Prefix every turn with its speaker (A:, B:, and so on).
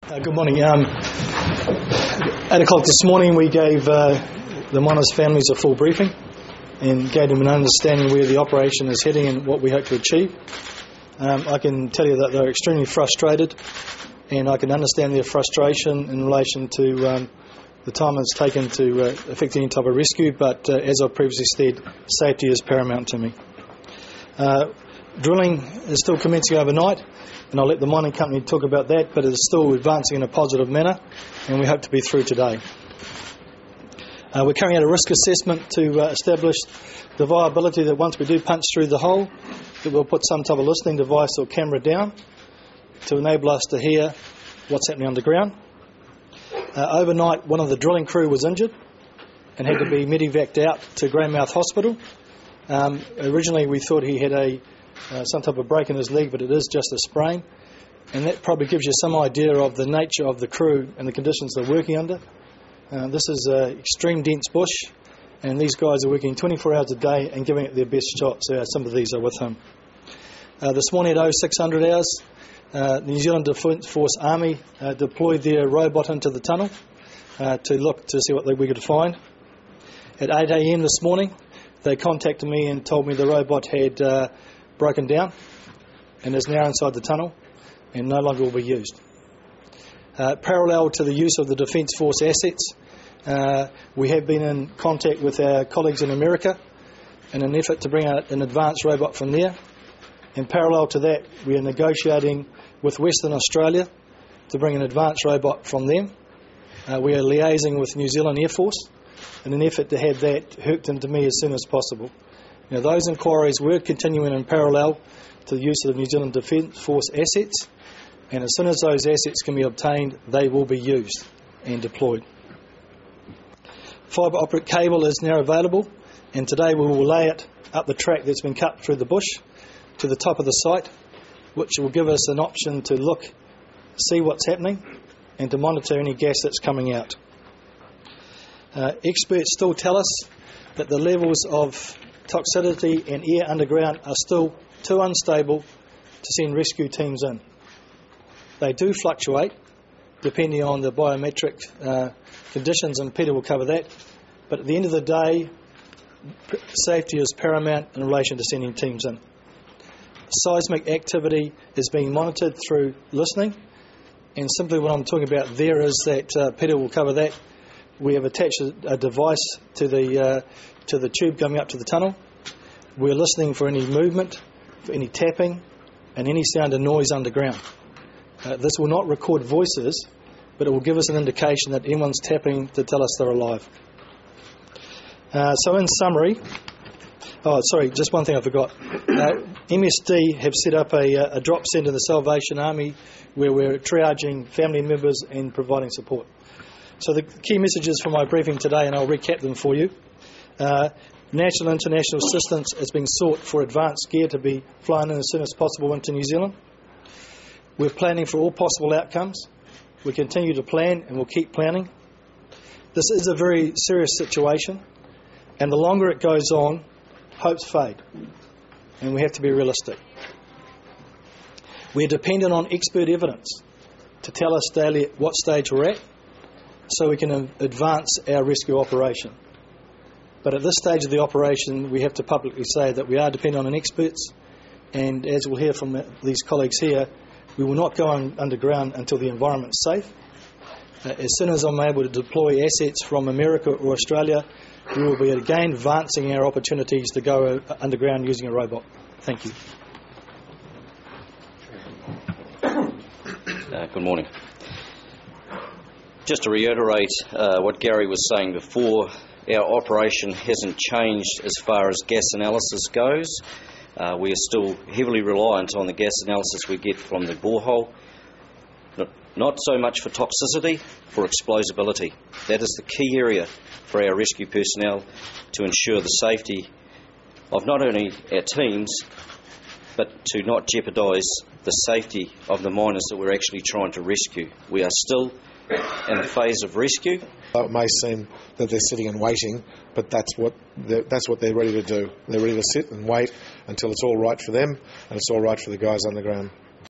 A: Good morning. 8 o'clock this morning we gave the miners' families a full briefing and gave them an understanding where the operation is heading and what we hope to achieve. I can tell you that they're extremely frustrated, and I can understand their frustration in relation to the time it's taken to effect any type of rescue, but as I previously said, safety is paramount to me. Drilling is still commencing overnight, and I'll let the mining company talk about that, but it is still advancing in a positive manner, and we hope to be through today. We're carrying out a risk assessment to establish the viability that once we do punch through the hole, that we'll put some type of listening device or camera down to enable us to hear what's happening underground. Overnight, one of the drilling crew was injured and had to be medevaced out to Greymouth Hospital. Originally, we thought he had some type of break in his leg, but it is just a sprain, and that probably gives you some idea of the nature of the crew and the conditions they're working under. This is extreme dense bush, and these guys are working 24 hours a day and giving it their best shot, so some of these are with him. This morning at 0600 hours, the New Zealand Defence Force Army deployed their robot into the tunnel to look to see what we could find. At 8 a.m. this morning, they contacted me and told me the robot had broken down and is now inside the tunnel and no longer will be used. Parallel to the use of the Defence Force assets, we have been in contact with our colleagues in America in an effort to bring out an advanced robot from there. In parallel to that, we are negotiating with Western Australia to bring an advanced robot from them. We are liaising with New Zealand Air Force in an effort to have that hooked into me as soon as possible. Now, those inquiries were continuing in parallel to the use of the New Zealand Defence Force assets, and as soon as those assets can be obtained, they will be used and deployed. Fibre optic cable is now available, and today we will lay it up the track that's been cut through the bush to the top of the site, which will give us an option to look, see what's happening, and to monitor any gas that's coming out. Experts still tell us that the levels of toxicity and air underground are still too unstable to send rescue teams in. They do fluctuate depending on the biometric conditions, and Peter will cover that, but at the end of the day, safety is paramount in relation to sending teams in. Seismic activity is being monitored through listening, and simply what I'm talking about there is that Peter will cover that. We have attached a device to the tube coming up to the tunnel. We're listening for any movement, for any tapping, and any sound and noise underground. This will not record voices, but it will give us an indication that anyone's tapping to tell us they're alive. So in summary, just one thing I forgot. MSD have set up a drop centre in the Salvation Army where we're triaging family members and providing support. So the key messages for my briefing today, and I'll recap them for you. National and international assistance is being sought for advanced gear to be flown in as soon as possible into New Zealand. We're planning for all possible outcomes. We continue to plan and we'll keep planning. This is a very serious situation, and the longer it goes on, hopes fade, and we have to be realistic. We're dependent on expert evidence to tell us daily at what stage we're at, so we can advance our rescue operation. But at this stage of the operation, we have to publicly say that we are dependent on experts, and as we'll hear from these colleagues here, we will not go underground until the environment's safe. As soon as I'm able to deploy assets from America or Australia, we will be again advancing our opportunities to go underground using a robot. Thank you.
B: Good morning. Just to reiterate what Gary was saying before, our operation hasn't changed as far as gas analysis goes. We are still heavily reliant on the gas analysis we get from the borehole. Not so much for toxicity, for explosibility. That is the key area for our rescue personnel to ensure the safety of not only our teams, but to not jeopardise the safety of the miners that we're actually trying to rescue. We are still in the phase of rescue.
C: It may seem that they're sitting and waiting, but that's what they're ready to do. They're ready to sit and wait until it's all right for them and it's all right for the guys underground.